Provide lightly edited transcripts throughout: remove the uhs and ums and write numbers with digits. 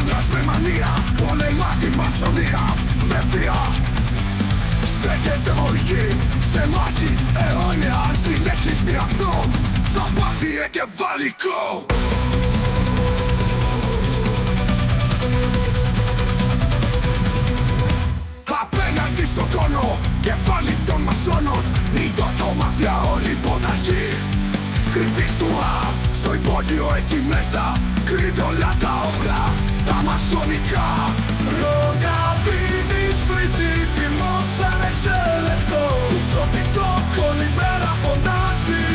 άντρας με μανία, πολεμά τη μασονία με βία. Στέκεται οργή σε μάχη αιώνια. Αν συνεχίσει αυτό θα πάθει εγκεφαλικό. Απέναντι στον τόνο, κεφάλι των μασόνων, είναι το μαφιά όλη ποταγή. Κρυφή στουά, στο υπόγειο εκεί μέσα, κρύβει όλα τα όπλα, τα μασονικά. Ρογκαβίδης βρίζει θυμός ανεξέλεκτος, στο TikTok όλη μέρα φωνάζει.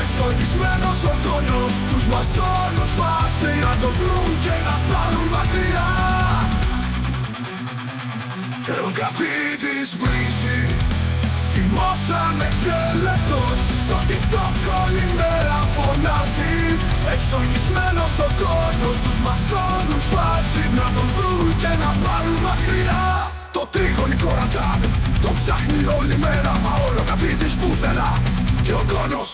Εξοργισμένος ο τόνος, τους μασόνους βάζει να το βρουν και να πάρουν μακριά. Ρογκαβίδης βρίζει θυμός ανεξέλεκτος, στο TikTok όλη μέρα φωνάζει. Εξοργισμένος ο κόσμος, τους μασόνους βάζει να τον βρουν και να πάρουν μακριά. Το τρίγωνικο ραντάρ τον ψάχνει όλη μέρα, μα ο Ρογκαβίδης πουθενά. Και ο κόσμος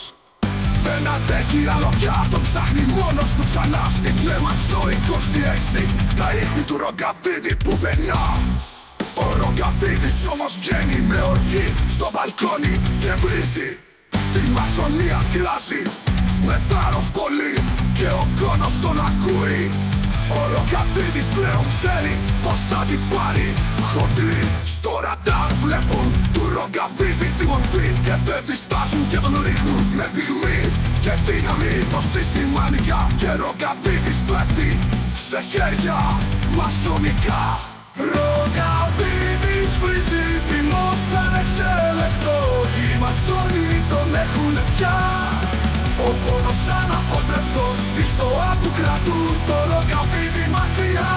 δεν αντέχει άλλο πια, τον ψάχνει μόνος του ξανά. Στην Κλέμανσο 26 τα ίχνη του Ρογκαβίδη πουθενά. Ο Ρογκαβίδης όμως βγαίνει με οργή στο μπαλκόνι και βρίζει. Τη μασονία κράζει με θάρρος πολύ και ο κόνος τον ακούει. Ο Ρογκαβίδης πλέον ξέρει πως θα την πάρει. Χοντροί στο ραντάρ βλέπουν του Ρογκαβίδη τη μορφή και δεν διστάζουν και τον ρίχνουν με πυγμή και δύναμη. Το σύστημα ανοιγιά και Ρογκαβίδης πέφτει σε χέρια μασονικά. Ρογκαβίδης βρίζει θυμός ανεξέλεκτος, οι μασόνοι τον έχουνε πια. Ο πόνος αναποτρεπτός, τη στοά που κρατούν το Ρογκαβίδη μακριά.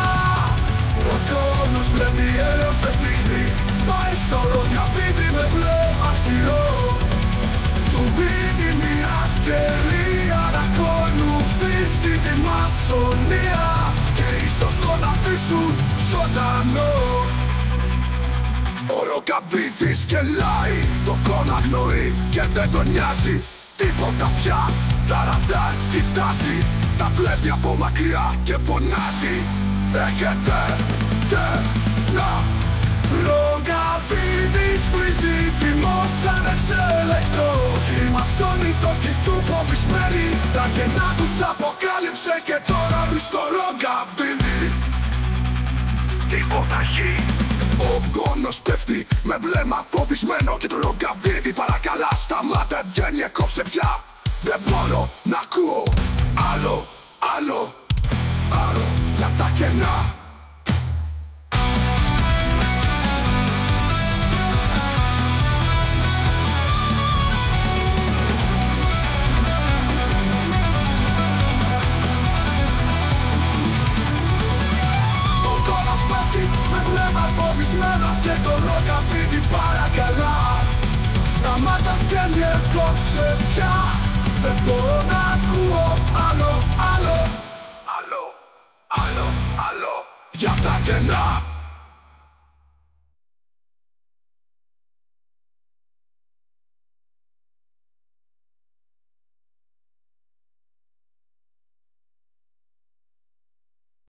Ο κόσμος βλέπει έλεος δεν δείχνει, πάει στο Ρογκαβίδη με βλέμμα ξηρό. Του δίνει μια ευκαιρία να ακολουθήσει τη μασονία και ίσως τον αφήσουν ζωντανό. Ο Ρογκαβίδης γελάει, το κόμμα αγνοεί και δεν τον νοιάζει τίποτα πια. Τα ραντάρ κοιτάζει, τα βλέπει από μακριά και φωνάζει. Έχετε να Ρογκαβίδης βρίζει θυμός ανεξέλεκτος, οι μασόνοι το κοιτούν φοβισμένοι. Τα κενά τους αποκάλυψε και τώρα βρει στο Ρογκαβίδη υποταγή. Ο κόνος πέφτει με βλέμμα φοβισμένο και το Ρογκαβίδη παρακαλά σταμάτα, βγαίνει, κόψε πια. Δεν μπορώ να ακούω άλλο για τα κενά. Και το Ρογκαβίδη παρακαλά σταμάτα, βγαίνει, κόψε πια. Δεν μπορώ να ακούω άλλο για τα κενά.